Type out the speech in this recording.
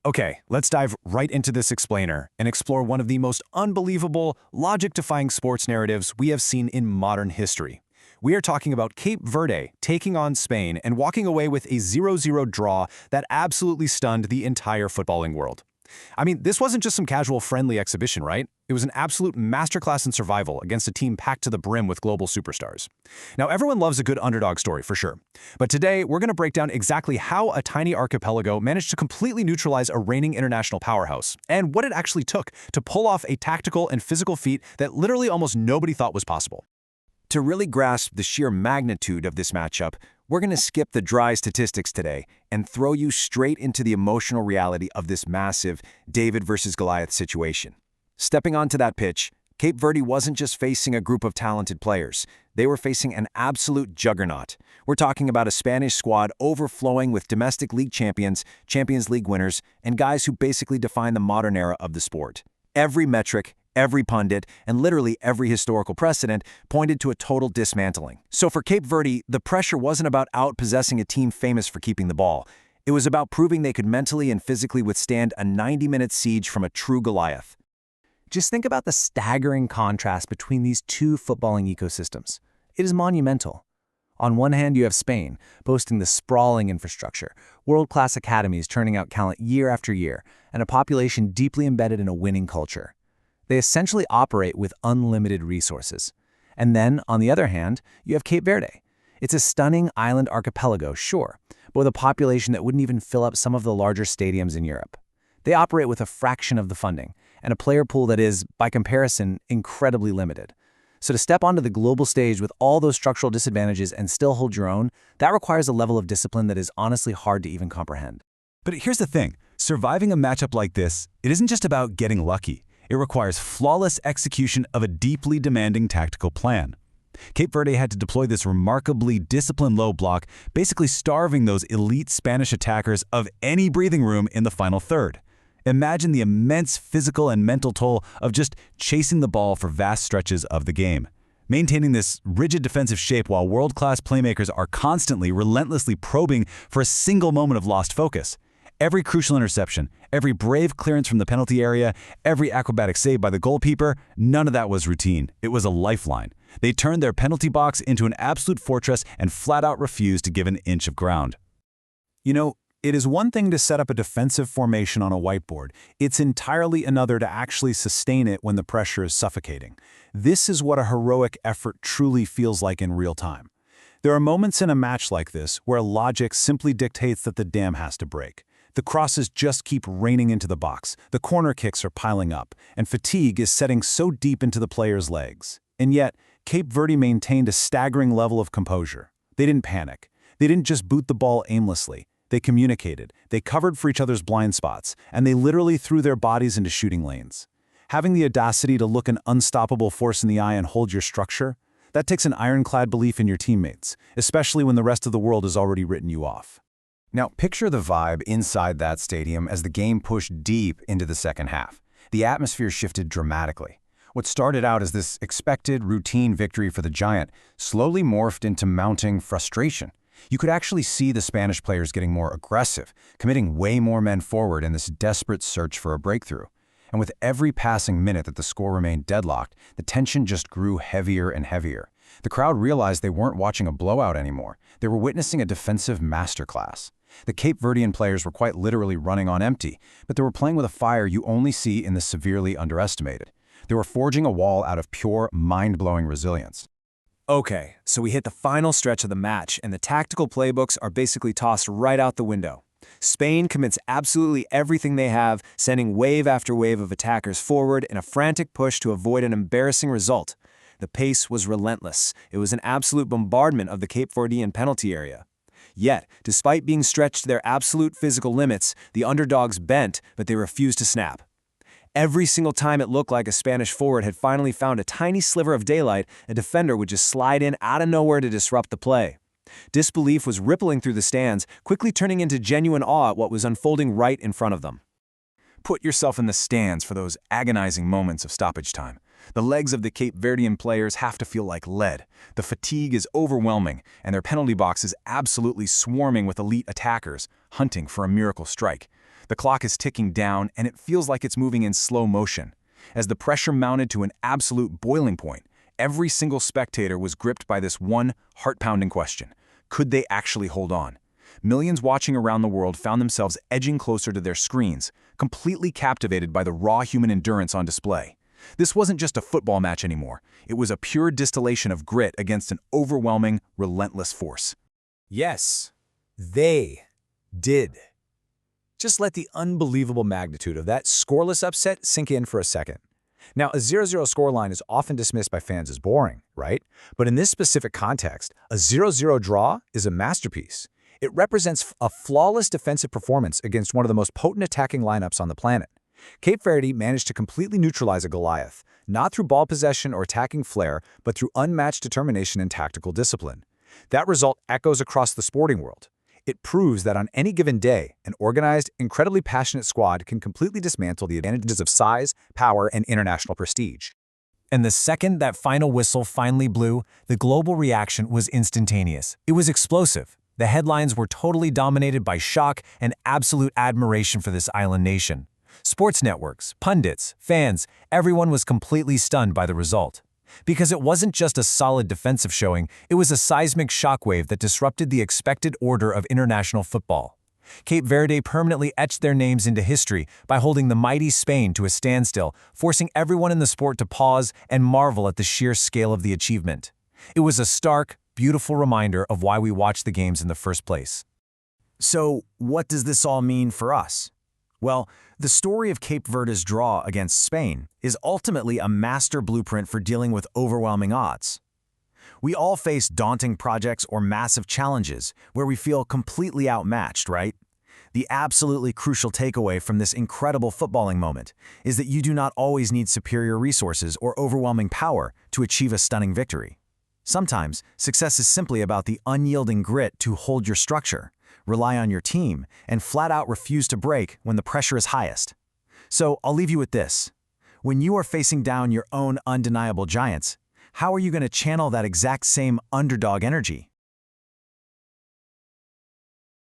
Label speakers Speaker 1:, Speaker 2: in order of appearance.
Speaker 1: Okay, let's dive right into this explainer and explore one of the most unbelievable, logic-defying sports narratives we have seen in modern history. We are talking about Cape Verde taking on Spain and walking away with a 0-0 draw that absolutely stunned the entire footballing world. I mean, this wasn't just some casual friendly exhibition, right? It was an absolute masterclass in survival against a team packed to the brim with global superstars. Now, everyone loves a good underdog story, for sure. But today, we're going to break down exactly how a tiny archipelago managed to completely neutralize a reigning international powerhouse, and what it actually took to pull off a tactical and physical feat that literally almost nobody thought was possible. To really grasp the sheer magnitude of this matchup, we're going to skip the dry statistics today and throw you straight into the emotional reality of this massive David versus Goliath situation. Stepping onto that pitch, Cape Verde wasn't just facing a group of talented players. They were facing an absolute juggernaut. We're talking about a Spanish squad overflowing with domestic league champions, Champions League winners, and guys who basically define the modern era of the sport. Every metric, every pundit, and literally every historical precedent pointed to a total dismantling. So for Cape Verde, the pressure wasn't about outpossessing a team famous for keeping the ball. It was about proving they could mentally and physically withstand a 90-minute siege from a true Goliath.
Speaker 2: Just think about the staggering contrast between these two footballing ecosystems. It is monumental. On one hand, you have Spain, boasting the sprawling infrastructure, world-class academies turning out talent year after year, and a population deeply embedded in a winning culture. They essentially operate with unlimited resources. And then, on the other hand, you have Cape Verde. It's a stunning island archipelago, sure, but with a population that wouldn't even fill up some of the larger stadiums in Europe. They operate with a fraction of the funding, and a player pool that is, by comparison, incredibly limited. So to step onto the global stage with all those structural disadvantages and still hold your own, that requires a level of discipline that is honestly hard to even comprehend.
Speaker 1: But here's the thing, surviving a matchup like this, it isn't just about getting lucky. It requires flawless execution of a deeply demanding tactical plan. Cape Verde had to deploy this remarkably disciplined low block, basically starving those elite Spanish attackers of any breathing room in the final third. Imagine the immense physical and mental toll of just chasing the ball for vast stretches of the game. Maintaining this rigid defensive shape while world-class playmakers are constantly, relentlessly probing for a single moment of lost focus. Every crucial interception, every brave clearance from the penalty area, every acrobatic save by the goalkeeper, none of that was routine. It was a lifeline. They turned their penalty box into an absolute fortress and flat-out refused to give an inch of ground. You know, it is one thing to set up a defensive formation on a whiteboard. It's entirely another to actually sustain it when the pressure is suffocating. This is what a heroic effort truly feels like in real time. There are moments in a match like this where logic simply dictates that the dam has to break. The crosses just keep raining into the box, the corner kicks are piling up, and fatigue is setting so deep into the players' legs. And yet, Cape Verde maintained a staggering level of composure. They didn't panic. They didn't just boot the ball aimlessly. They communicated, they covered for each other's blind spots, and they literally threw their bodies into shooting lanes. Having the audacity to look an unstoppable force in the eye and hold your structure, that takes an ironclad belief in your teammates, especially when the rest of the world has already written you off. Now, picture the vibe inside that stadium as the game pushed deep into the second half. The atmosphere shifted dramatically. What started out as this expected, routine victory for the Giant slowly morphed into mounting frustration. You could actually see the Spanish players getting more aggressive, committing way more men forward in this desperate search for a breakthrough. And with every passing minute that the score remained deadlocked, the tension just grew heavier and heavier. The crowd realized they weren't watching a blowout anymore. They were witnessing a defensive masterclass. The Cape Verdean players were quite literally running on empty, but they were playing with a fire you only see in the severely underestimated. They were forging a wall out of pure, mind-blowing resilience.
Speaker 2: Okay, so we hit the final stretch of the match, and the tactical playbooks are basically tossed right out the window. Spain commits absolutely everything they have, sending wave after wave of attackers forward in a frantic push to avoid an embarrassing result. The pace was relentless. It was an absolute bombardment of the Cape Verdean penalty area. Yet, despite being stretched to their absolute physical limits, the underdogs bent, but they refused to snap. Every single time it looked like a Spanish forward had finally found a tiny sliver of daylight, a defender would just slide in out of nowhere to disrupt the play. Disbelief was rippling through the stands, quickly turning into genuine awe at what was unfolding right in front of them. Put yourself in the stands for those agonizing moments of stoppage time. The legs of the Cape Verdean players have to feel like lead. The fatigue is overwhelming, and their penalty box is absolutely swarming with elite attackers, hunting for a miracle strike. The clock is ticking down, and it feels like it's moving in slow motion. As the pressure mounted to an absolute boiling point, every single spectator was gripped by this one heart-pounding question. Could they actually hold on? Millions watching around the world found themselves edging closer to their screens, completely captivated by the raw human endurance on display. This wasn't just a football match anymore. It was a pure distillation of grit against an overwhelming, relentless force.
Speaker 3: Yes, they did. Just let the unbelievable magnitude of that scoreless upset sink in for a second. Now, a 0-0 scoreline is often dismissed by fans as boring, right? But in this specific context, a 0-0 draw is a masterpiece. It represents a flawless defensive performance against one of the most potent attacking lineups on the planet. Cape Verde managed to completely neutralize a Goliath, not through ball possession or attacking flair, but through unmatched determination and tactical discipline. That result echoes across the sporting world. It proves that on any given day, an organized, incredibly passionate squad can completely dismantle the advantages of size, power, and international prestige.
Speaker 2: And the second that final whistle finally blew, the global reaction was instantaneous. It was explosive. The headlines were totally dominated by shock and absolute admiration for this island nation. Sports networks, pundits, fans, everyone was completely stunned by the result. Because it wasn't just a solid defensive showing, it was a seismic shockwave that disrupted the expected order of international football. Cape Verde permanently etched their names into history by holding the mighty Spain to a standstill, forcing everyone in the sport to pause and marvel at the sheer scale of the achievement. It was a stark, beautiful reminder of why we watched the games in the first place. So, what does this all mean for us? Well, the story of Cape Verde's draw against Spain is ultimately a master blueprint for dealing with overwhelming odds. We all face daunting projects or massive challenges where we feel completely outmatched, right? The absolutely crucial takeaway from this incredible footballing moment is that you do not always need superior resources or overwhelming power to achieve a stunning victory. Sometimes, success is simply about the unyielding grit to hold your structure, rely on your team, and flat out refuse to break when the pressure is highest. So I'll leave you with this. When you are facing down your own undeniable giants, how are you going to channel that exact same underdog energy?